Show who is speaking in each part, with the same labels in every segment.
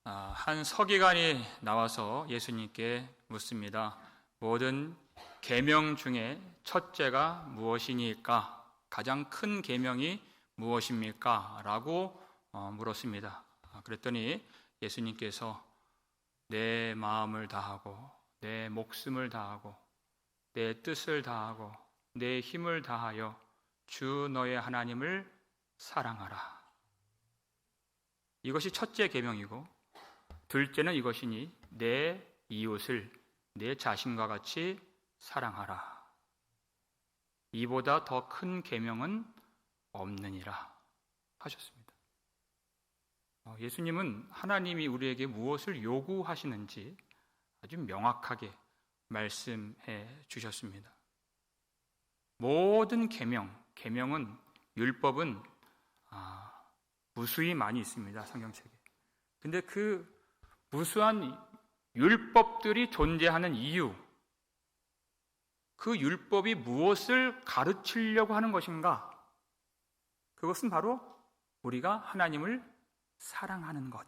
Speaker 1: 한 서기관이 나와서 예수님께 묻습니다. 모든 계명 중에 첫째가 무엇이니까? 가장 큰 계명이 무엇입니까? 라고 물었습니다. 그랬더니 예수님께서 내 마음을 다하고 내 목숨을 다하고 내 뜻을 다하고 내 힘을 다하여 주 너의 하나님을 사랑하라. 이것이 첫째 계명이고 둘째는 이것이니 내 이웃을 내 자신과 같이 사랑하라. 이보다 더 큰 계명은 없느니라 하셨습니다. 예수님은 하나님이 우리에게 무엇을 요구하시는지 아주 명확하게 말씀해 주셨습니다. 모든 계명은 율법은 무수히 많이 있습니다. 성경책에. 근데 그 무수한 율법들이 존재하는 이유, 그 율법이 무엇을 가르치려고 하는 것인가? 그것은 바로 우리가 하나님을 사랑하는 것.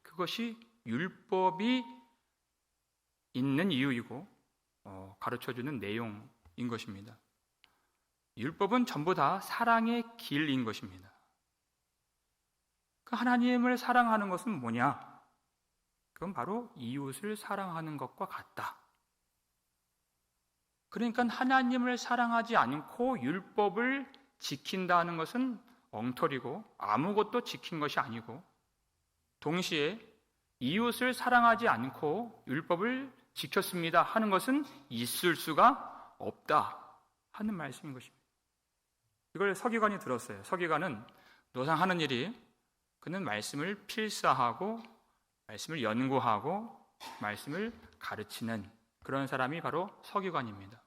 Speaker 1: 그것이 율법이 있는 이유이고 가르쳐주는 내용인 것입니다. 율법은 전부 다 사랑의 길인 것입니다. 그 하나님을 사랑하는 것은 뭐냐? 그건 바로 이웃을 사랑하는 것과 같다. 그러니까 하나님을 사랑하지 않고 율법을 지킨다는 것은 엉터리고 아무것도 지킨 것이 아니고, 동시에 이웃을 사랑하지 않고 율법을 지켰습니다 하는 것은 있을 수가 없다 하는 말씀인 것입니다. 이걸 서기관이 들었어요. 서기관은 노상 하는 일이 그는 말씀을 필사하고 말씀을 연구하고 말씀을 가르치는 그런 사람이 바로 서기관입니다.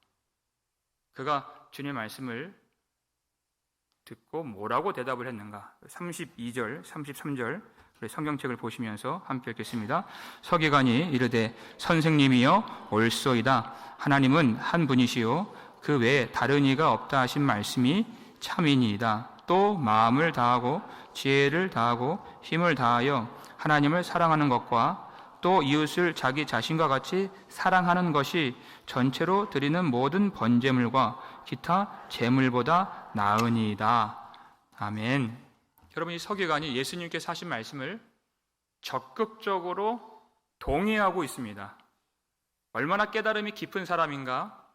Speaker 1: 그가 주님의 말씀을 듣고 뭐라고 대답을 했는가? 32절, 33절 성경책을 보시면서 함께 읽겠습니다. 서기관이 이르되 선생님이여 옳소이다. 하나님은 한 분이시요 그 외에 다른 이가 없다 하신 말씀이 참이니이다. 또 마음을 다하고 지혜를 다하고 힘을 다하여 하나님을 사랑하는 것과 또 이웃을 자기 자신과 같이 사랑하는 것이 전체로 드리는 모든 번제물과 기타 제물보다 나으니이다. 아멘. 여러분, 이 서기관이 예수님께서 하신 말씀을 적극적으로 동의하고 있습니다. 얼마나 깨달음이 깊은 사람인가?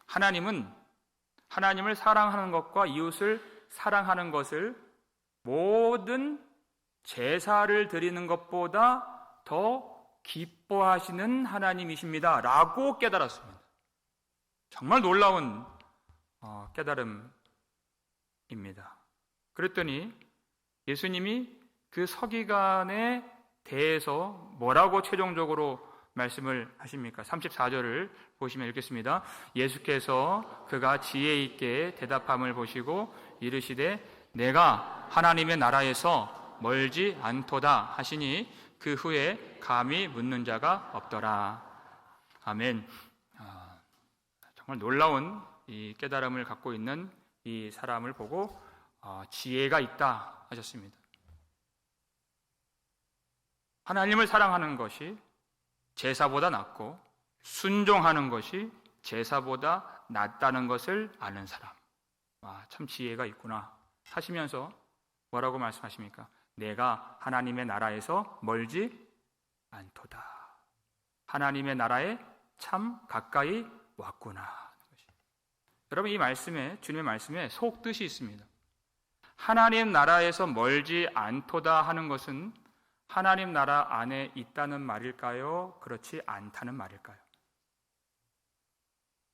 Speaker 1: 하나님을 사랑하는 것과 이웃을 사랑하는 것을 모든 제사를 드리는 것보다 더 기뻐하시는 하나님이십니다 라고 깨달았습니다. 정말 놀라운 깨달음입니다. 그랬더니 예수님이 그 서기관에 대해서 뭐라고 최종적으로 말씀을 하십니까? 34절을 보시면 읽겠습니다. 예수께서 그가 지혜 있게 대답함을 보시고 이르시되 내가 하나님의 나라에서 멀지 않도다 하시니 그 후에 감히 묻는 자가 없더라. 아멘. 정말 놀라운 이 깨달음을 갖고 있는 이 사람을 보고 지혜가 있다 하셨습니다. 하나님을 사랑하는 것이 제사보다 낫고 순종하는 것이 제사보다 낫다는 것을 아는 사람. 참 지혜가 있구나 하시면서 뭐라고 말씀하십니까? 내가 하나님의 나라에서 멀지 않도다. 하나님의 나라에 참 가까이 왔구나. 여러분, 이 말씀에, 주님의 말씀에 속뜻이 있습니다. 하나님 나라에서 멀지 않도다 하는 것은 하나님 나라 안에 있다는 말일까요? 그렇지 않다는 말일까요?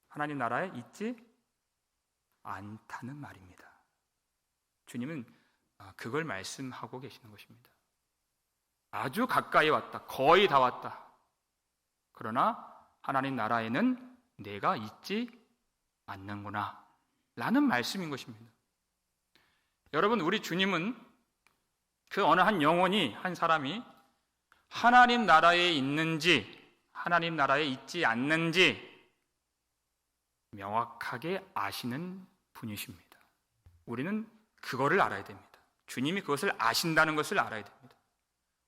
Speaker 1: 하나님 나라에 있지 않다는 말입니다. 주님은 그걸 말씀하고 계시는 것입니다. 아주 가까이 왔다. 거의 다 왔다. 그러나 하나님 나라에는 내가 있지 않는구나 라는 말씀인 것입니다. 여러분, 우리 주님은 그 어느 한 영혼이, 한 사람이 하나님 나라에 있는지 하나님 나라에 있지 않는지 명확하게 아시는 분이십니다. 우리는 그거를 알아야 됩니다. 주님이 그것을 아신다는 것을 알아야 됩니다.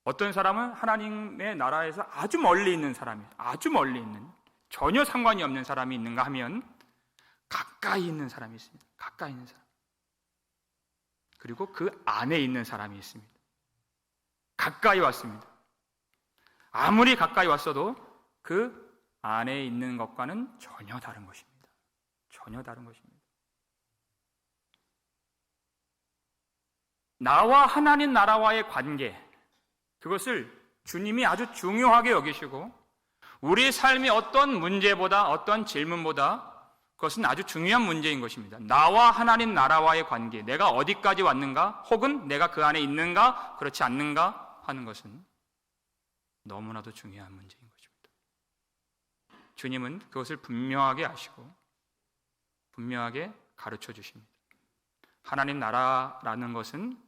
Speaker 1: 어떤 사람은 하나님의 나라에서 아주 멀리 있는 사람이에요. 아주 멀리 있는, 전혀 상관이 없는 사람이 있는가 하면 가까이 있는 사람이 있습니다. 가까이 있는 사람. 그리고 그 안에 있는 사람이 있습니다. 가까이 왔습니다. 아무리 가까이 왔어도 그 안에 있는 것과는 전혀 다른 것입니다. 전혀 다른 것입니다. 나와 하나님 나라와의 관계, 그것을 주님이 아주 중요하게 여기시고 우리 삶의 어떤 문제보다, 어떤 질문보다 그것은 아주 중요한 문제인 것입니다. 나와 하나님 나라와의 관계, 내가 어디까지 왔는가, 혹은 내가 그 안에 있는가, 그렇지 않는가 하는 것은 너무나도 중요한 문제인 것입니다. 주님은 그것을 분명하게 아시고 분명하게 가르쳐 주십니다. 하나님 나라라는 것은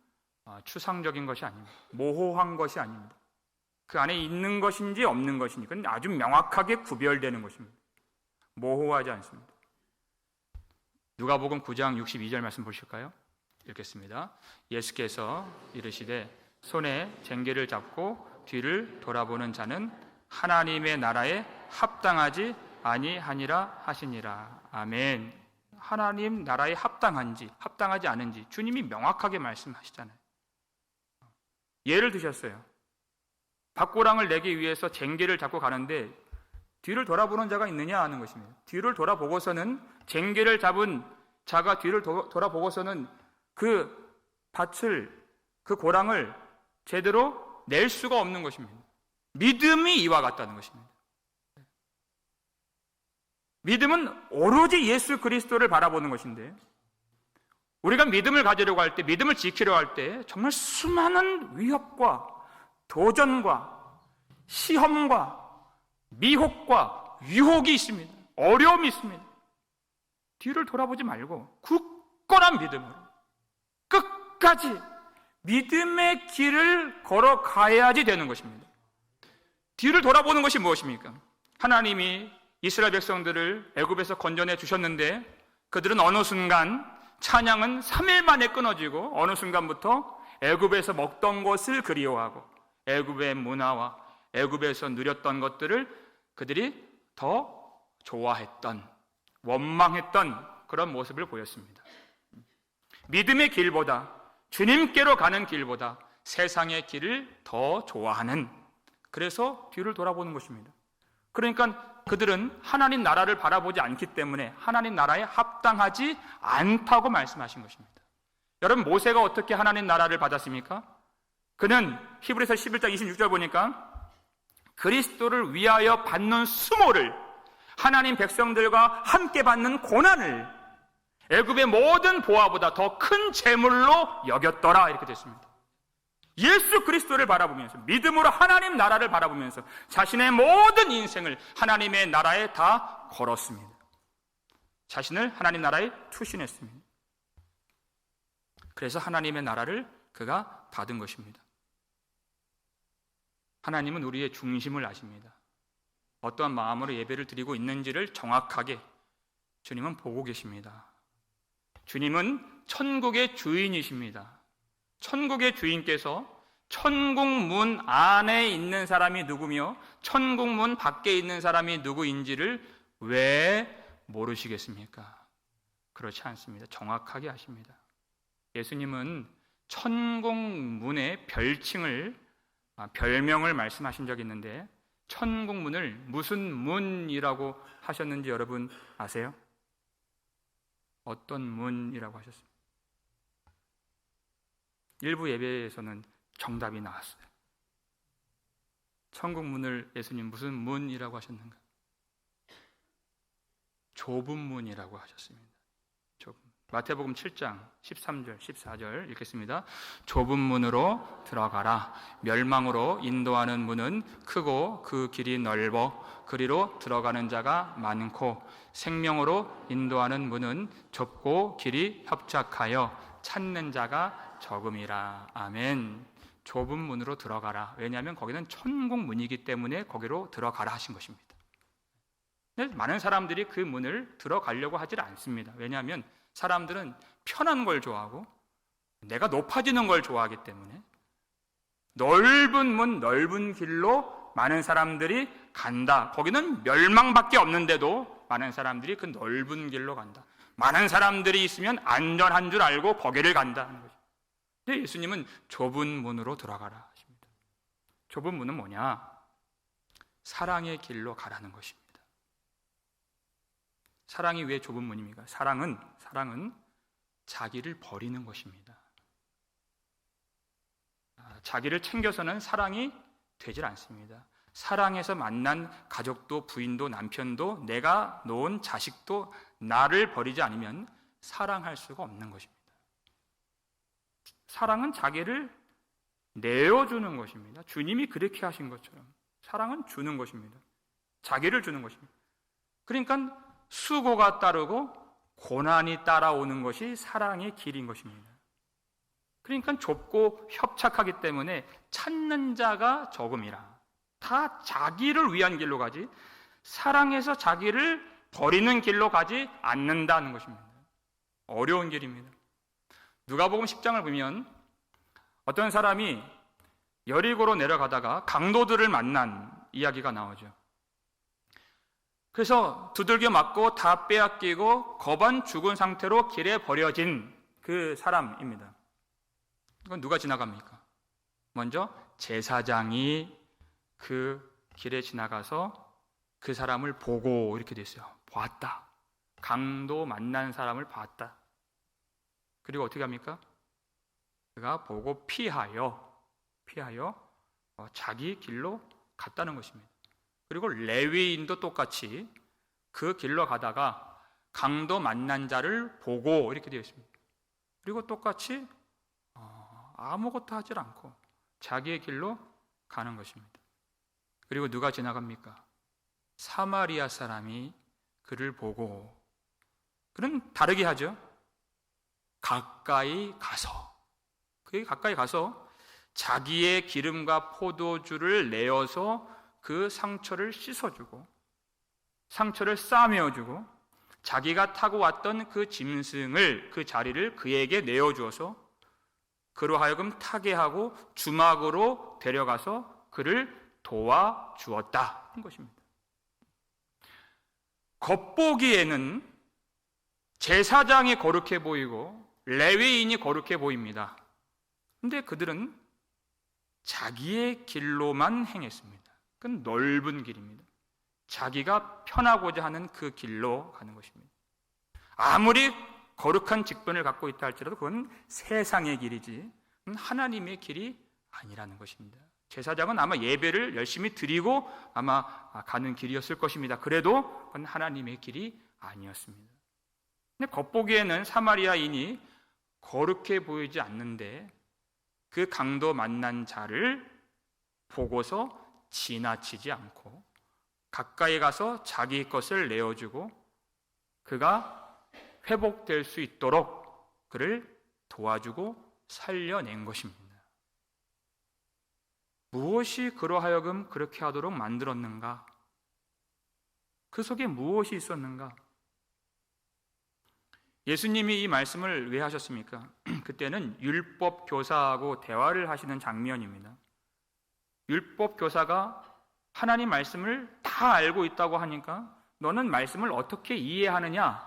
Speaker 1: 추상적인 것이 아닙니다. 모호한 것이 아닙니다. 그 안에 있는 것인지 없는 것인지 그건 아주 명확하게 구별되는 것입니다. 모호하지 않습니다. 누가복음 9장 62절 말씀 보실까요? 읽겠습니다. 예수께서 이르시되 손에 쟁기를 잡고 뒤를 돌아보는 자는 하나님의 나라에 합당하지 아니하니라 하시니라. 아멘. 하나님 나라에 합당한지 합당하지 않은지 주님이 명확하게 말씀하시잖아요. 예를 드셨어요. 밭고랑을 내기 위해서 쟁기를 잡고 가는데 뒤를 돌아보는 자가 있느냐 하는 것입니다. 뒤를 돌아보고서는, 쟁기를 잡은 자가 뒤를 돌아보고서는 그 밭을, 그 고랑을 제대로 낼 수가 없는 것입니다. 믿음이 이와 같다는 것입니다. 믿음은 오로지 예수 그리스도를 바라보는 것인데, 우리가 믿음을 가지려고 할 때, 믿음을 지키려고 할 때 정말 수많은 위협과 도전과 시험과 미혹과 유혹이 있습니다. 어려움이 있습니다. 뒤를 돌아보지 말고 굳건한 믿음으로 끝까지 믿음의 길을 걸어가야지 되는 것입니다. 뒤를 돌아보는 것이 무엇입니까? 하나님이 이스라엘 백성들을 애굽에서 건져내 주셨는데 그들은 어느 순간 찬양은 3일 만에 끊어지고 어느 순간부터 애굽에서 먹던 것을 그리워하고 애굽의 문화와 애굽에서 누렸던 것들을 그들이 더 좋아했던, 원망했던 그런 모습을 보였습니다. 믿음의 길보다, 주님께로 가는 길보다 세상의 길을 더 좋아하는, 그래서 뒤를 돌아보는 것입니다. 그러니까 그들은 하나님 나라를 바라보지 않기 때문에 하나님 나라에 합당하지 않다고 말씀하신 것입니다. 여러분, 모세가 어떻게 하나님 나라를 받았습니까? 그는 히브리서 11장 26절 보니까 그리스도를 위하여 받는 수모를, 하나님 백성들과 함께 받는 고난을 애굽의 모든 보화보다 더 큰 재물로 여겼더라, 이렇게 됐습니다. 예수 그리스도를 바라보면서, 믿음으로 하나님 나라를 바라보면서 자신의 모든 인생을 하나님의 나라에 다 걸었습니다. 자신을 하나님 나라에 투신했습니다. 그래서 하나님의 나라를 그가 받은 것입니다. 하나님은 우리의 중심을 아십니다. 어떠한 마음으로 예배를 드리고 있는지를 정확하게 주님은 보고 계십니다. 주님은 천국의 주인이십니다. 천국의 주인께서 천국 문 안에 있는 사람이 누구며 천국 문 밖에 있는 사람이 누구인지를 왜 모르시겠습니까? 그렇지 않습니다. 정확하게 아십니다. 예수님은 천국 문의 별명을 말씀하신 적이 있는데 천국 문을 무슨 문이라고 하셨는지 여러분 아세요? 어떤 문이라고 하셨습니까? 일부 예배에서는 정답이 나왔어요. 천국 문을 예수님 무슨 문이라고 하셨는가? 좁은 문이라고 하셨습니다. 마태복음 7장 13절 14절 읽겠습니다. 좁은 문으로 들어가라. 멸망으로 인도하는 문은 크고 그 길이 넓어 그리로 들어가는 자가 많고 생명으로 인도하는 문은 좁고 길이 협착하여 찾는 자가 적음이라. 아멘. 좁은 문으로 들어가라. 왜냐하면 거기는 천국 문이기 때문에 거기로 들어가라 하신 것입니다. 많은 사람들이 그 문을 들어가려고 하질 않습니다. 왜냐하면 사람들은 편한 걸 좋아하고 내가 높아지는 걸 좋아하기 때문에 넓은 문, 넓은 길로 많은 사람들이 간다. 거기는 멸망밖에 없는데도 많은 사람들이 그 넓은 길로 간다. 많은 사람들이 있으면 안전한 줄 알고 거기를 간다는 거죠. 근데 예수님은 좁은 문으로 들어가라 하십니다. 좁은 문은 뭐냐? 사랑의 길로 가라는 것입니다. 사랑이 왜 좁은 문입니까? 사랑은 자기를 버리는 것입니다. 자기를 챙겨서는 사랑이 되질 않습니다. 사랑해서 만난 가족도 부인도 남편도 내가 놓은 자식도 나를 버리지 않으면 사랑할 수가 없는 것입니다. 사랑은 자기를 내어주는 것입니다. 주님이 그렇게 하신 것처럼 사랑은 주는 것입니다. 자기를 주는 것입니다. 그러니까 수고가 따르고 고난이 따라오는 것이 사랑의 길인 것입니다. 그러니까 좁고 협착하기 때문에 찾는 자가 적음이라. 다 자기를 위한 길로 가지 사랑해서 자기를 버리는 길로 가지 않는다는 것입니다. 어려운 길입니다. 누가복음 10장을 보면 어떤 사람이 여리고로 내려가다가 강도들을 만난 이야기가 나오죠. 그래서 두들겨 맞고 다 빼앗기고 거반 죽은 상태로 길에 버려진 그 사람입니다. 이건 누가 지나갑니까? 먼저 제사장이 그 길에 지나가서 그 사람을 보고 이렇게 됐어요. 봤다. 강도 만난 사람을 봤다. 그리고 어떻게 합니까? 그가 보고 피하여 자기 길로 갔다는 것입니다. 그리고 레위인도 똑같이 그 길로 가다가 강도 만난 자를 보고 이렇게 되어 있습니다. 그리고 똑같이 아무것도 하지 않고 자기의 길로 가는 것입니다. 그리고 누가 지나갑니까? 사마리아 사람이 그를 보고, 그는 다르게 하죠. 가까이 가서 자기의 기름과 포도주를 내어서 그 상처를 씻어주고 상처를 싸매어주고 자기가 타고 왔던 그 짐승을, 그 자리를 그에게 내어주어서 그로 하여금 타게 하고 주막으로 데려가서 그를 도와주었다 한 것입니다. 겉보기에는 제사장이 거룩해 보이고 레위인이 거룩해 보입니다. 그런데 그들은 자기의 길로만 행했습니다. 그건 넓은 길입니다. 자기가 편하고자 하는 그 길로 가는 것입니다. 아무리 거룩한 직분을 갖고 있다 할지라도 그건 세상의 길이지 하나님의 길이 아니라는 것입니다. 제사장은 아마 예배를 열심히 드리고 아마 가는 길이었을 것입니다. 그래도 그건 하나님의 길이 아니었습니다. 근데 겉보기에는 사마리아인이 거룩해 보이지 않는데 그 강도 만난 자를 보고서 지나치지 않고 가까이 가서 자기 것을 내어주고 그가 회복될 수 있도록 그를 도와주고 살려낸 것입니다. 무엇이 그로 하여금 그렇게 하도록 만들었는가? 그 속에 무엇이 있었는가? 예수님이 이 말씀을 왜 하셨습니까? 그때는 율법 교사하고 대화를 하시는 장면입니다. 율법 교사가 하나님 말씀을 다 알고 있다고 하니까 너는 말씀을 어떻게 이해하느냐?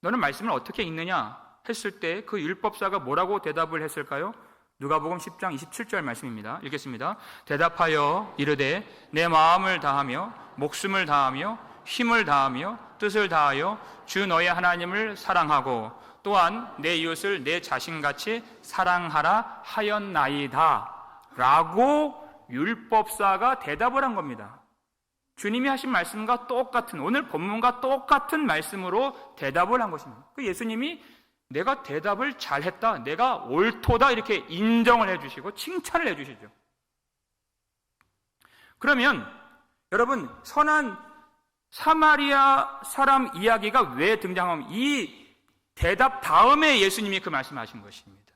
Speaker 1: 너는 말씀을 어떻게 읽느냐? 했을 때 그 율법사가 뭐라고 대답을 했을까요? 누가복음 10장 27절 말씀입니다. 읽겠습니다. 대답하여 이르되 내 마음을 다하며 목숨을 다하며 힘을 다하며 뜻을 다하여 주 너의 하나님을 사랑하고 또한 내 이웃을 내 자신같이 사랑하라 하였나이다 라고 율법사가 대답을 한 겁니다. 주님이 하신 말씀과 똑같은, 오늘 본문과 똑같은 말씀으로 대답을 한 것입니다. 그 예수님이 내가 대답을 잘했다, 내가 옳도다 이렇게 인정을 해주시고 칭찬을 해주시죠. 그러면 여러분, 선한 사마리아 사람 이야기가 왜 등장하면 이 대답 다음에 예수님이 그 말씀하신 것입니다.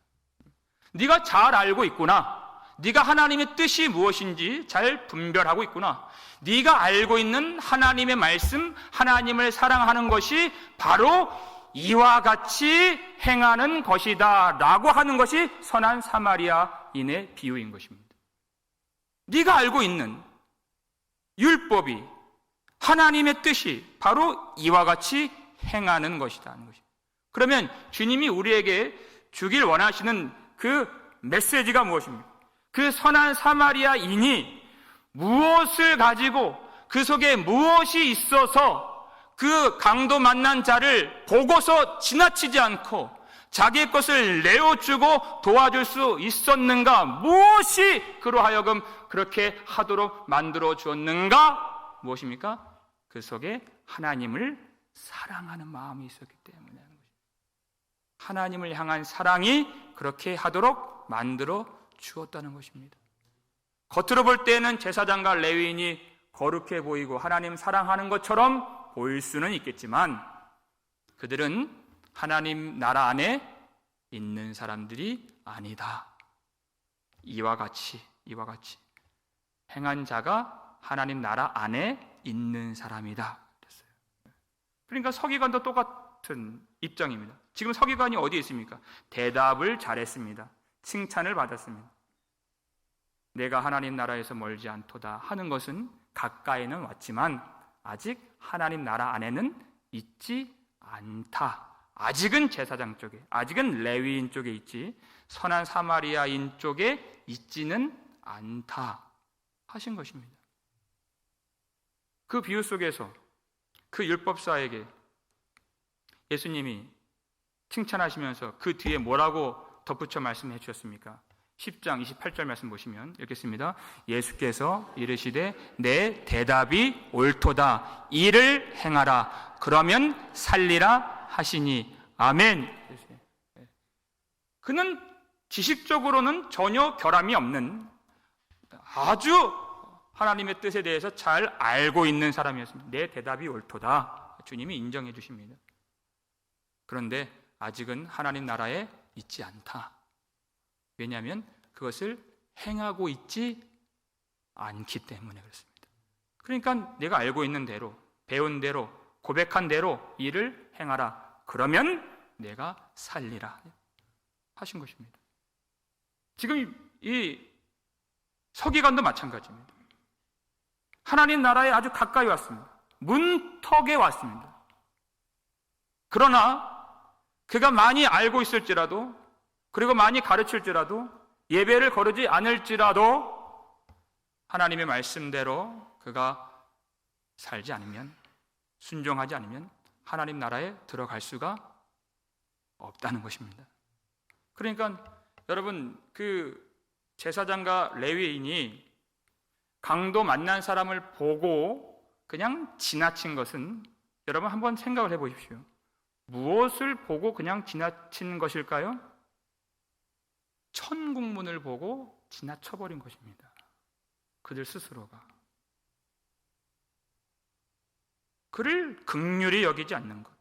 Speaker 1: 네가 잘 알고 있구나. 네가 하나님의 뜻이 무엇인지 잘 분별하고 있구나. 네가 알고 있는 하나님의 말씀, 하나님을 사랑하는 것이 바로 이와 같이 행하는 것이다 라고 하는 것이 선한 사마리아인의 비유인 것입니다. 네가 알고 있는 율법이, 하나님의 뜻이 바로 이와 같이 행하는 것이다 하는 것입니다. 그러면 주님이 우리에게 주길 원하시는 그 메시지가 무엇입니까? 그 선한 사마리아인이 무엇을 가지고, 그 속에 무엇이 있어서 그 강도 만난 자를 보고서 지나치지 않고 자기의 것을 내어주고 도와줄 수 있었는가? 무엇이 그로 하여금 그렇게 하도록 만들어 주었는가? 무엇입니까? 그 속에 하나님을 사랑하는 마음이 있었기 때문에 하는 것입니다. 하나님을 향한 사랑이 그렇게 하도록 만들어 주었다는 것입니다. 겉으로 볼 때는 제사장과 레위인이 거룩해 보이고 하나님 사랑하는 것처럼 보일 수는 있겠지만 그들은 하나님 나라 안에 있는 사람들이 아니다. 이와 같이 행한 자가 하나님 나라 안에 있는 사람이다. 그랬어요. 그러니까 서기관도 똑같은 입장입니다. 지금 서기관이 어디에 있습니까? 대답을 잘했습니다. 칭찬을 받았습니다. 내가 하나님 나라에서 멀지 않도다 하는 것은 가까이는 왔지만 아직 하나님 나라 안에는 있지 않다. 아직은 제사장 쪽에, 아직은 레위인 쪽에 있지 선한 사마리아인 쪽에 있지는 않다 하신 것입니다. 그 비유 속에서 그 율법사에게 예수님이 칭찬하시면서 그 뒤에 뭐라고 덧붙여 말씀해 주셨습니까? 10장 28절 말씀 보시면 읽겠습니다. 예수께서 이르시되 내 대답이 옳도다. 이를 행하라. 그러면 살리라 하시니 아멘. 그는 지식적으로는 전혀 결함이 없는 아주 하나님의 뜻에 대해서 잘 알고 있는 사람이었습니다. 내 대답이 옳도다. 주님이 인정해 주십니다. 그런데 아직은 하나님 나라에 있지 않다. 왜냐하면 그것을 행하고 있지 않기 때문에 그렇습니다. 그러니까 내가 알고 있는 대로, 배운 대로, 고백한 대로 일을 행하라. 그러면 내가 살리라 하신 것입니다. 지금 이 서기관도 마찬가지입니다. 하나님 나라에 아주 가까이 왔습니다. 문턱에 왔습니다. 그러나 그가 많이 알고 있을지라도, 그리고 많이 가르칠지라도, 예배를 거르지 않을지라도 하나님의 말씀대로 그가 살지 않으면, 순종하지 않으면 하나님 나라에 들어갈 수가 없다는 것입니다. 그러니까 여러분, 그 제사장과 레위인이 강도 만난 사람을 보고 그냥 지나친 것은, 여러분 한번 생각을 해보십시오. 무엇을 보고 그냥 지나친 것일까요? 천국문을 보고 지나쳐버린 것입니다. 그들 스스로가 그를 긍휼히 여기지 않는 것,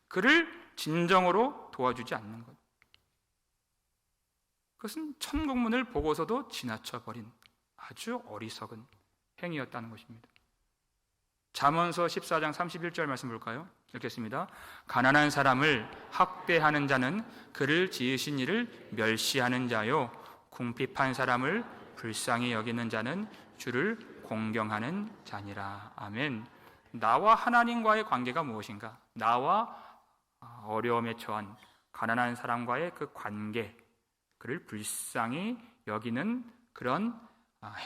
Speaker 1: 그를 진정으로 도와주지 않는 것, 그것은 천국문을 보고서도 지나쳐버린 아주 어리석은 행위였다는 것입니다. 잠언서 14장 31절 말씀 볼까요? 읽겠습니다. 가난한 사람을 학대하는 자는 그를 지으신 이를 멸시하는 자요, 궁핍한 사람을 불쌍히 여기는 자는 주를 공경하는 자니라. 아멘. 나와 하나님과의 관계가 무엇인가? 나와 어려움에 처한 가난한 사람과의 그 관계, 그를 불쌍히 여기는 그런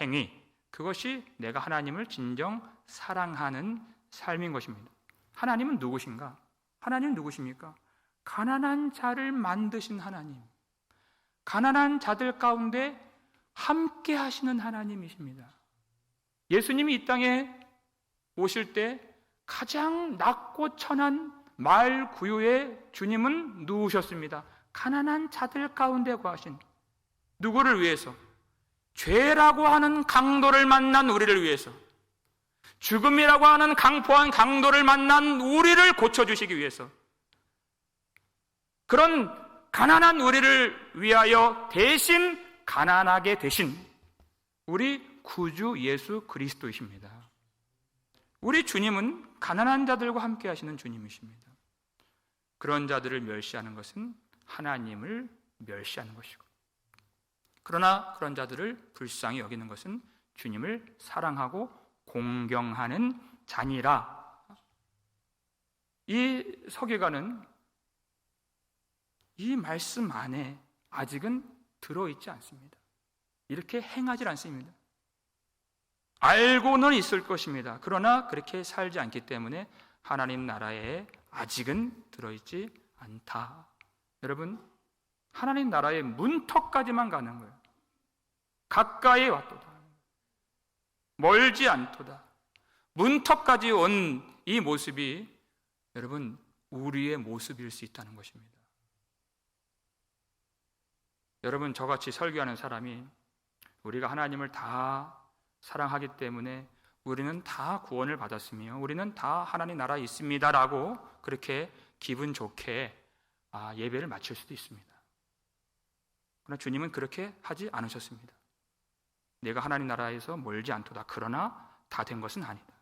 Speaker 1: 행위, 그것이 내가 하나님을 진정 사랑하는 삶인 것입니다. 하나님은 누구신가? 하나님은 누구십니까? 가난한 자를 만드신 하나님, 가난한 자들 가운데 함께 하시는 하나님이십니다. 예수님이 이 땅에 오실 때 가장 낮고 천한 마을 구유의 주님은 누구셨습니다? 가난한 자들 가운데 거하신, 누구를 위해서? 죄라고 하는 강도를 만난 우리를 위해서, 죽음이라고 하는 강포한 강도를 만난 우리를 고쳐주시기 위해서, 그런 가난한 우리를 위하여 대신 가난하게 되신 우리 구주 예수 그리스도이십니다. 우리 주님은 가난한 자들과 함께 하시는 주님이십니다. 그런 자들을 멸시하는 것은 하나님을 멸시하는 것이고, 그러나 그런 자들을 불쌍히 여기는 것은 주님을 사랑하고 공경하는 자니라. 이 서기관은 이 말씀 안에 아직은 들어있지 않습니다. 이렇게 행하지 않습니다. 알고는 있을 것입니다. 그러나 그렇게 살지 않기 때문에 하나님 나라에 아직은 들어있지 않다. 여러분, 하나님 나라의 문턱까지만 가는 거예요. 가까이 왔도다, 멀지 않도다. 문턱까지 온 이 모습이 여러분 우리의 모습일 수 있다는 것입니다. 여러분, 저같이 설교하는 사람이 우리가 하나님을 다 사랑하기 때문에 우리는 다 구원을 받았으며 우리는 다 하나님 나라에 있습니다라고 그렇게 기분 좋게 예배를 마칠 수도 있습니다. 그러나 주님은 그렇게 하지 않으셨습니다. 내가 하나님 나라에서 멀지 않도다. 그러나 다 된 것은 아니다.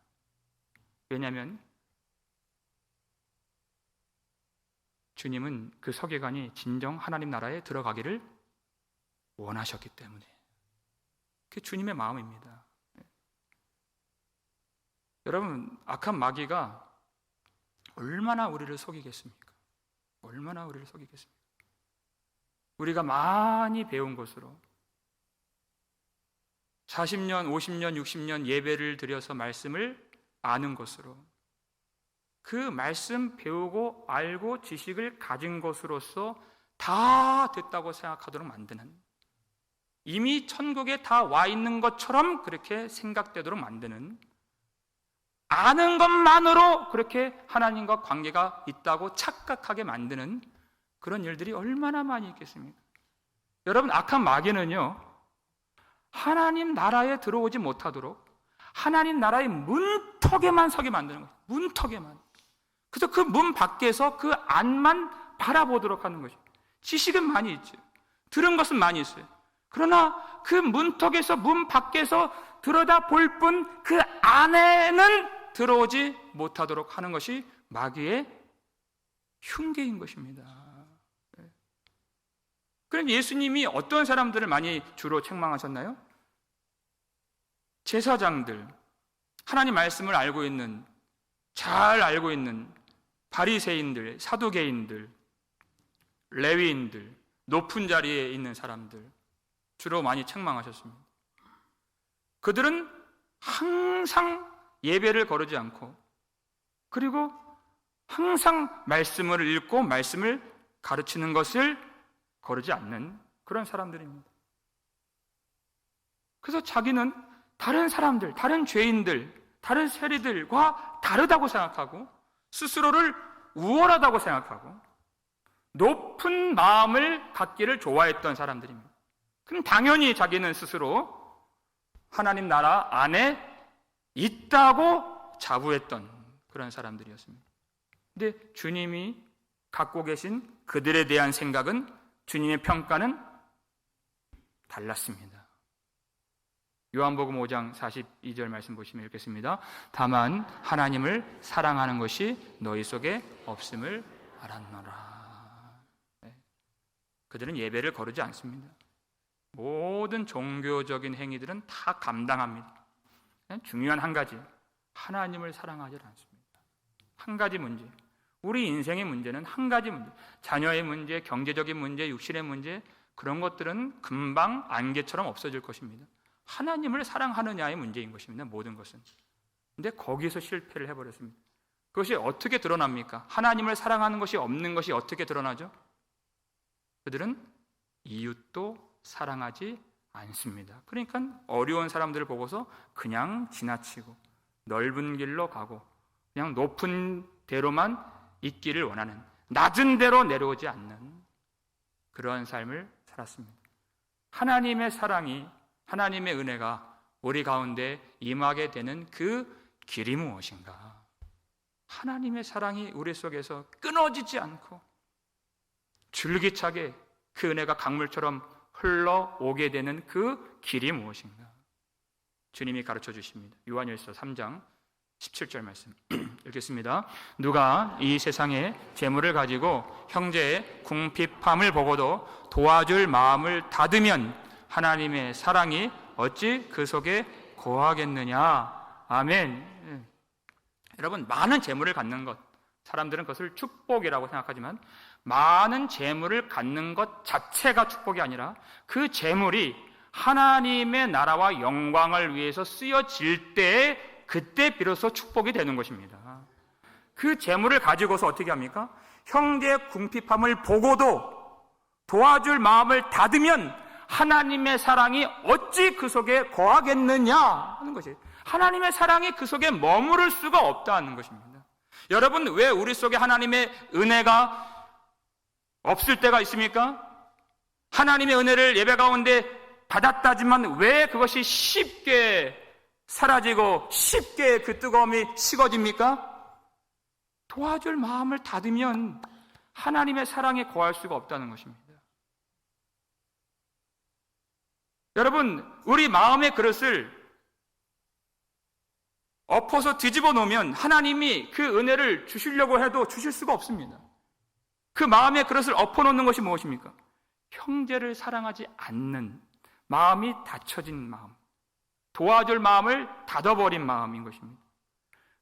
Speaker 1: 왜냐하면 주님은 그 서기관이 진정 하나님 나라에 들어가기를 원하셨기 때문에. 그게 주님의 마음입니다. 여러분, 악한 마귀가 얼마나 우리를 속이겠습니까? 얼마나 우리를 속이겠습니까? 우리가 많이 배운 것으로 40년, 50년, 60년 예배를 드려서 말씀을 아는 것으로, 그 말씀 배우고 알고 지식을 가진 것으로서 다 됐다고 생각하도록 만드는, 이미 천국에 다 와 있는 것처럼 그렇게 생각되도록 만드는, 아는 것만으로 그렇게 하나님과 관계가 있다고 착각하게 만드는 그런 일들이 얼마나 많이 있겠습니까? 여러분, 악한 마귀는요, 하나님 나라에 들어오지 못하도록 하나님 나라의 문턱에만 서게 만드는 거예요. 문턱에만. 그래서 그 문 밖에서 그 안만 바라보도록 하는 것이죠. 지식은 많이 있죠. 들은 것은 많이 있어요. 그러나 그 문턱에서, 문 밖에서 들여다 볼 뿐 그 안에는 들어오지 못하도록 하는 것이 마귀의 흉계인 것입니다. 그럼 예수님이 어떤 사람들을 많이 주로 책망하셨나요? 제사장들, 하나님 말씀을 알고 있는, 잘 알고 있는 바리새인들, 사두개인들, 레위인들, 높은 자리에 있는 사람들 주로 많이 책망하셨습니다. 그들은 항상 예배를 거르지 않고, 그리고 항상 말씀을 읽고 말씀을 가르치는 것을 거르지 않는 그런 사람들입니다. 그래서 자기는 다른 사람들, 다른 죄인들, 다른 세리들과 다르다고 생각하고, 스스로를 우월하다고 생각하고 높은 마음을 갖기를 좋아했던 사람들입니다. 그럼 당연히 자기는 스스로 하나님 나라 안에 있다고 자부했던 그런 사람들이었습니다. 근데 주님이 갖고 계신 그들에 대한 생각은, 주님의 평가는 달랐습니다. 요한복음 5장 42절 말씀 보시면 읽겠습니다. 다만 하나님을 사랑하는 것이 너희 속에 없음을 알았노라. 그들은 예배를 거르지 않습니다. 모든 종교적인 행위들은 다 감당합니다. 중요한 한 가지, 하나님을 사랑하지 않습니다. 한 가지 문제, 우리 인생의 문제는 한 가지 문제, 자녀의 문제, 경제적인 문제, 육신의 문제, 그런 것들은 금방 안개처럼 없어질 것입니다. 하나님을 사랑하느냐의 문제인 것입니다. 모든 것은. 근데 거기서 실패를 해버렸습니다. 그것이 어떻게 드러납니까? 하나님을 사랑하는 것이 없는 것이 어떻게 드러나죠? 그들은 이웃도 사랑하지 않습니다. 그러니까 어려운 사람들을 보고서 그냥 지나치고 넓은 길로 가고 그냥 높은 대로만 있기를 원하는, 낮은 데로 내려오지 않는 그러한 삶을 살았습니다. 하나님의 사랑이, 하나님의 은혜가 우리 가운데 임하게 되는 그 길이 무엇인가? 하나님의 사랑이 우리 속에서 끊어지지 않고 줄기차게 그 은혜가 강물처럼 흘러오게 되는 그 길이 무엇인가? 주님이 가르쳐 주십니다. 요한일서 3장 17절 말씀 읽겠습니다. 누가 이 세상에 재물을 가지고 형제의 궁핍함을 보고도 도와줄 마음을 닫으면 하나님의 사랑이 어찌 그 속에 거하겠느냐. 아멘. 여러분, 많은 재물을 갖는 것, 사람들은 그것을 축복이라고 생각하지만 많은 재물을 갖는 것 자체가 축복이 아니라 그 재물이 하나님의 나라와 영광을 위해서 쓰여질 때 그때 비로소 축복이 되는 것입니다. 그 재물을 가지고서 어떻게 합니까? 형제의 궁핍함을 보고도 도와줄 마음을 닫으면 하나님의 사랑이 어찌 그 속에 거하겠느냐 하는 것이, 하나님의 사랑이 그 속에 머무를 수가 없다는 것입니다. 여러분, 왜 우리 속에 하나님의 은혜가 없을 때가 있습니까? 하나님의 은혜를 예배 가운데 받았다지만 왜 그것이 쉽게 사라지고 쉽게 그 뜨거움이 식어집니까? 도와줄 마음을 닫으면 하나님의 사랑에 거할 수가 없다는 것입니다. 여러분, 우리 마음의 그릇을 엎어서 뒤집어 놓으면 하나님이 그 은혜를 주시려고 해도 주실 수가 없습니다. 그 마음의 그릇을 엎어놓는 것이 무엇입니까? 형제를 사랑하지 않는 마음이 닫혀진 마음, 도와줄 마음을 닫아버린 마음인 것입니다.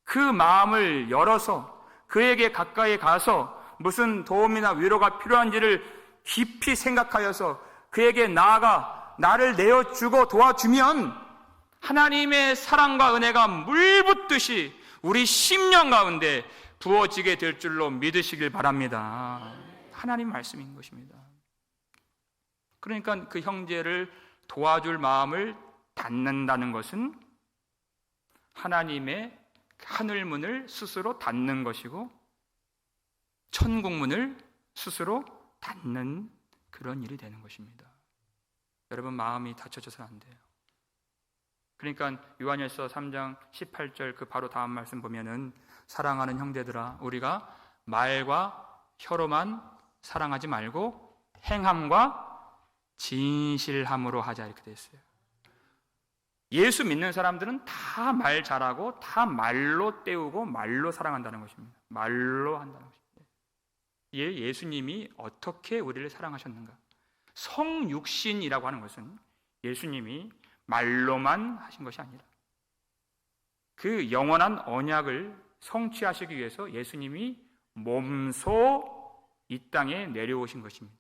Speaker 1: 그 마음을 열어서 그에게 가까이 가서 무슨 도움이나 위로가 필요한지를 깊이 생각하여서 그에게 나아가 나를 내어주고 도와주면 하나님의 사랑과 은혜가 물붓듯이 우리 심령 가운데 부어지게 될 줄로 믿으시길 바랍니다. 하나님 말씀인 것입니다. 그러니까 그 형제를 도와줄 마음을 닫는다는 것은 하나님의 하늘문을 스스로 닫는 것이고 천국문을 스스로 닫는 그런 일이 되는 것입니다. 여러분, 마음이 닫혀져서는 안 돼요. 그러니까 요한일서 3장 18절 그 바로 다음 말씀 보면은 사랑하는 형제들아, 우리가 말과 혀로만 사랑하지 말고 행함과 진실함으로 하자, 이렇게 되어 있어요. 예수 믿는 사람들은 다 말 잘하고 다 말로 때우고 말로 사랑한다는 것입니다. 말로 한다는 것입니다. 예수님이 어떻게 우리를 사랑하셨는가? 성육신이라고 하는 것은 예수님이 말로만 하신 것이 아니라 그 영원한 언약을 성취하시기 위해서 예수님이 몸소 이 땅에 내려오신 것입니다.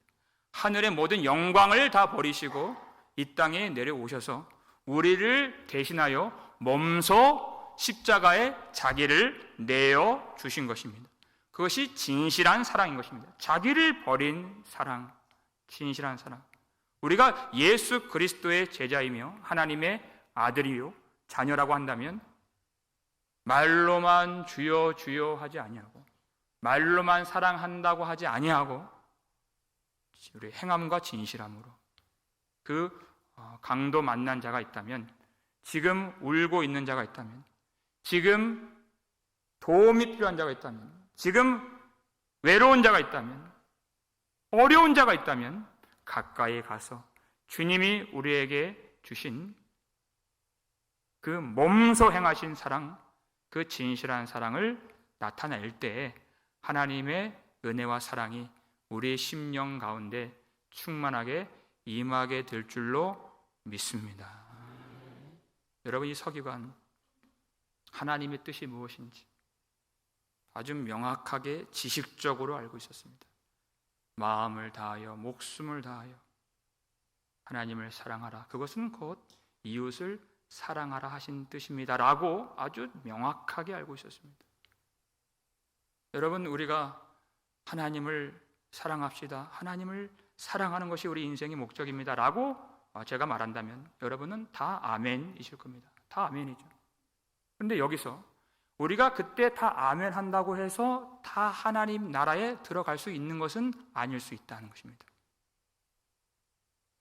Speaker 1: 하늘의 모든 영광을 다 버리시고 이 땅에 내려오셔서 우리를 대신하여 몸소 십자가에 자기를 내어 주신 것입니다. 그것이 진실한 사랑인 것입니다. 자기를 버린 사랑, 진실한 사랑. 우리가 예수 그리스도의 제자이며 하나님의 아들이요 자녀라고 한다면 말로만 주여 주여 하지 아니하고 말로만 사랑한다고 하지 아니하고 우리 행함과 진실함으로 그 강도 만난 자가 있다면, 지금 울고 있는 자가 있다면, 지금 도움이 필요한 자가 있다면, 지금 외로운 자가 있다면, 어려운 자가 있다면 가까이 가서 주님이 우리에게 주신 그 몸소 행하신 사랑, 그 진실한 사랑을 나타낼 때에 하나님의 은혜와 사랑이 우리의 심령 가운데 충만하게 임하게 될 줄로 믿습니다. 여러분, 이 서기관 하나님의 뜻이 무엇인지 아주 명확하게 지식적으로 알고 있었습니다. 마음을 다하여 목숨을 다하여 하나님을 사랑하라, 그것은 곧 이웃을 사랑하라 하신 뜻입니다 라고 아주 명확하게 알고 있었습니다. 여러분, 우리가 하나님을 사랑합시다, 하나님을 사랑하는 것이 우리 인생의 목적입니다 라고 제가 말한다면 여러분은 다 아멘이실 겁니다. 다 아멘이죠. 그런데 여기서 우리가 그때 다 아멘 한다고 해서 다 하나님 나라에 들어갈 수 있는 것은 아닐 수 있다는 것입니다.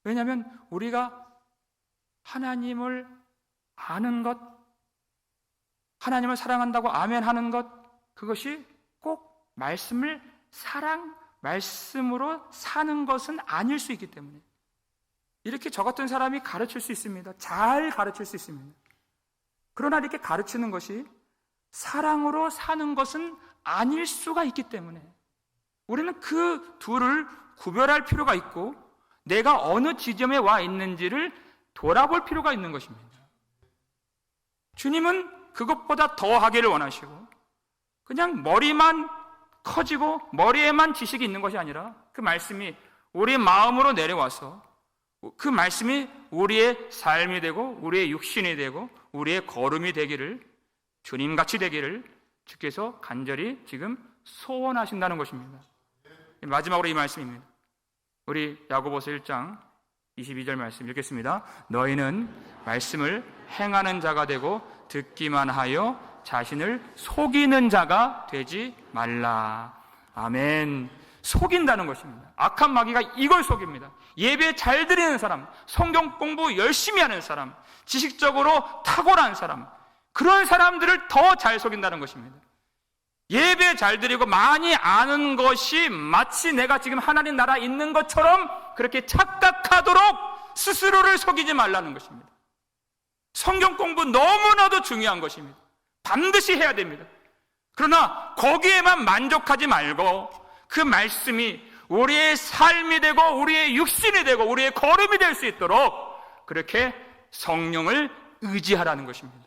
Speaker 1: 왜냐하면 우리가 하나님을 아는 것, 하나님을 사랑한다고 아멘 하는 것, 그것이 꼭 말씀으로 사는 것은 아닐 수 있기 때문에 이렇게 저 같은 사람이 가르칠 수 있습니다. 잘 가르칠 수 있습니다. 그러나 이렇게 가르치는 것이 사랑으로 사는 것은 아닐 수가 있기 때문에 우리는 그 둘을 구별할 필요가 있고 내가 어느 지점에 와 있는지를 돌아볼 필요가 있는 것입니다. 주님은 그것보다 더 하기를 원하시고 그냥 머리만 커지고 머리에만 지식이 있는 것이 아니라 그 말씀이 우리 마음으로 내려와서 그 말씀이 우리의 삶이 되고 우리의 육신이 되고 우리의 걸음이 되기를, 주님같이 되기를 주께서 간절히 지금 소원하신다는 것입니다. 마지막으로 이 말씀입니다. 우리 야고보서 1장 22절 말씀 읽겠습니다. 너희는 말씀을 행하는 자가 되고 듣기만 하여 자신을 속이는 자가 되지 말라. 아멘. 속인다는 것입니다. 악한 마귀가 이걸 속입니다. 예배 잘 드리는 사람, 성경 공부 열심히 하는 사람, 지식적으로 탁월한 사람, 그런 사람들을 더 잘 속인다는 것입니다. 예배 잘 드리고 많이 아는 것이 마치 내가 지금 하나님 나라 있는 것처럼 그렇게 착각하도록 스스로를 속이지 말라는 것입니다. 성경 공부 너무나도 중요한 것입니다. 반드시 해야 됩니다. 그러나 거기에만 만족하지 말고 그 말씀이 우리의 삶이 되고 우리의 육신이 되고 우리의 걸음이 될 수 있도록 그렇게 성령을 의지하라는 것입니다.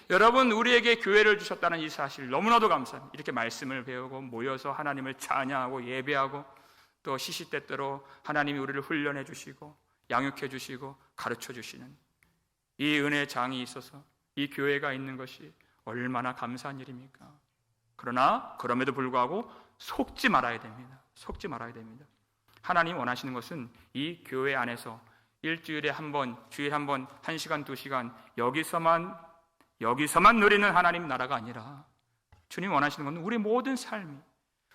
Speaker 1: 여러분, 우리에게 교회를 주셨다는 이 사실 너무나도 감사합니다. 이렇게 말씀을 배우고 모여서 하나님을 찬양하고 예배하고 또 시시때때로 하나님이 우리를 훈련해 주시고 양육해 주시고 가르쳐 주시는 이 은혜의 장이 있어서 이 교회가 있는 것이 얼마나 감사한 일입니까? 그러나 그럼에도 불구하고 속지 말아야 됩니다. 속지 말아야 됩니다. 하나님 원하시는 것은 이 교회 안에서 일주일에 한 번, 주일에 한 번, 1시간, 2시간 여기서만 누리는 하나님 나라가 아니라 주님 원하시는 것은 우리 모든 삶이,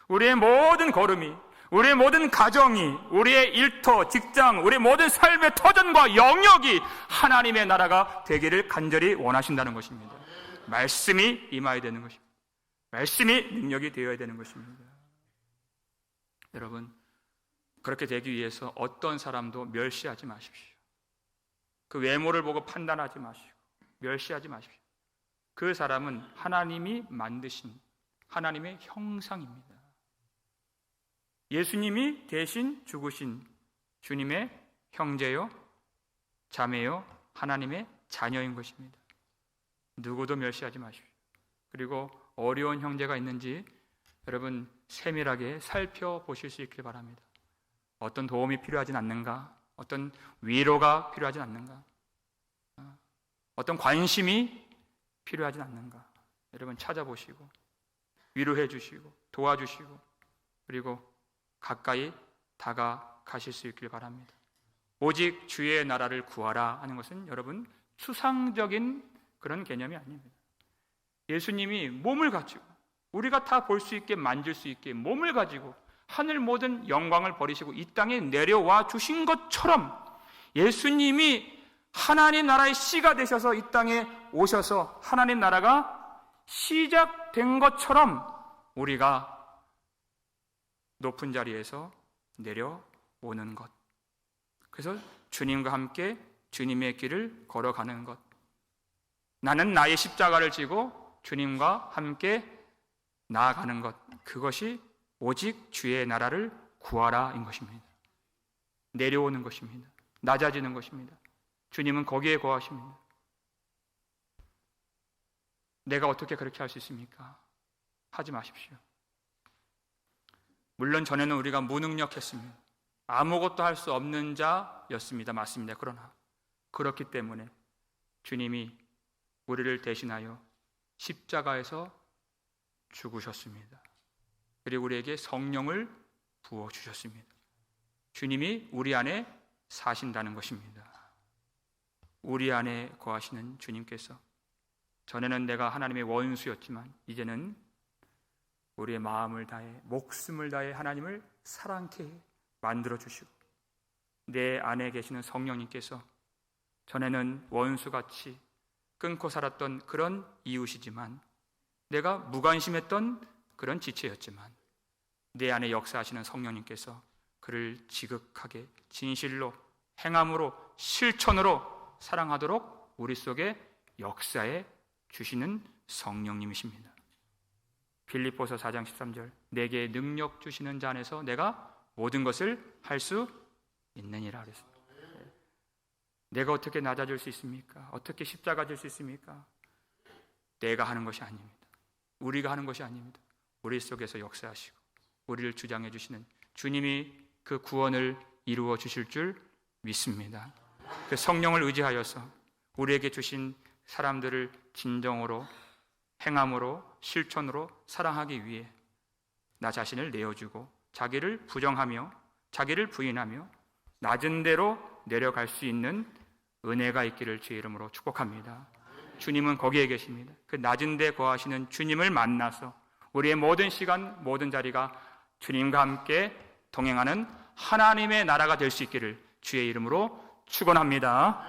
Speaker 1: 우리의 모든 걸음이, 우리의 모든 가정이, 우리의 일터, 직장, 우리의 모든 삶의 터전과 영역이 하나님의 나라가 되기를 간절히 원하신다는 것입니다. 말씀이 임하여야 되는 것입니다. 말씀이 능력이 되어야 되는 것입니다. 여러분, 그렇게 되기 위해서 어떤 사람도 멸시하지 마십시오. 그 외모를 보고 판단하지 마시고 멸시하지 마십시오. 그 사람은 하나님이 만드신 하나님의 형상입니다. 예수님이 대신 죽으신 주님의 형제요, 자매요, 하나님의 자녀인 것입니다. 누구도 멸시하지 마십시오. 그리고 어려운 형제가 있는지 여러분 세밀하게 살펴보실 수 있길 바랍니다. 어떤 도움이 필요하진 않는가? 어떤 위로가 필요하진 않는가? 어떤 관심이 필요하진 않는가? 여러분 찾아보시고 위로해 주시고 도와주시고 그리고 가까이 다가가실 수 있길 바랍니다. 오직 주의 나라를 구하라 하는 것은 여러분 추상적인 그런 개념이 아닙니다. 예수님이 몸을 가지고 우리가 다 볼 수 있게 만질 수 있게 몸을 가지고 하늘 모든 영광을 버리시고 이 땅에 내려와 주신 것처럼 예수님이 하나님 나라의 씨가 되셔서 이 땅에 오셔서 하나님 나라가 시작된 것처럼 우리가 높은 자리에서 내려오는 것, 그래서 주님과 함께 주님의 길을 걸어가는 것, 나는 나의 십자가를 지고 주님과 함께 나아가는 것, 그것이 오직 주의 나라를 구하라인 것입니다. 내려오는 것입니다. 낮아지는 것입니다. 주님은 거기에 거하십니다. 내가 어떻게 그렇게 할 수 있습니까? 하지 마십시오. 물론 전에는 우리가 무능력했습니다. 아무것도 할 수 없는 자였습니다. 맞습니다. 그러나 그렇기 때문에 주님이 우리를 대신하여 십자가에서 죽으셨습니다. 그리고 우리에게 성령을 부어주셨습니다. 주님이 우리 안에 사신다는 것입니다. 우리 안에 거하시는 주님께서 전에는 내가 하나님의 원수였지만 이제는 우리의 마음을 다해 목숨을 다해 하나님을 사랑케 만들어주시고 내 안에 계시는 성령님께서 전에는 원수같이 끊고 살았던 그런 이웃이지만 내가 무관심했던 그런 지체였지만 내 안에 역사하시는 성령님께서 그를 지극하게 진실로 행함으로 실천으로 사랑하도록 우리 속에 역사해 주시는 성령님이십니다. 빌립보서 4장 13절, 내게 능력 주시는 자 안에서 내가 모든 것을 할 수 있느니라 그랬습니다. 내가 어떻게 낮아질 수 있습니까? 어떻게 십자가 질 수 있습니까? 내가 하는 것이 아닙니다. 우리가 하는 것이 아닙니다. 우리 속에서 역사하시고 우리를 주장해 주시는 주님이 그 구원을 이루어 주실 줄 믿습니다. 그 성령을 의지하여서 우리에게 주신 사람들을 진정으로, 행함으로, 실천으로 사랑하기 위해 나 자신을 내어주고 자기를 부정하며 자기를 부인하며 낮은 데로 내려갈 수 있는 은혜가 있기를 주의 이름으로 축복합니다. 주님은 거기에 계십니다. 그 낮은 데 거하시는 주님을 만나서 우리의 모든 시간, 모든 자리가 주님과 함께 동행하는 하나님의 나라가 될 수 있기를 주의 이름으로 축원합니다.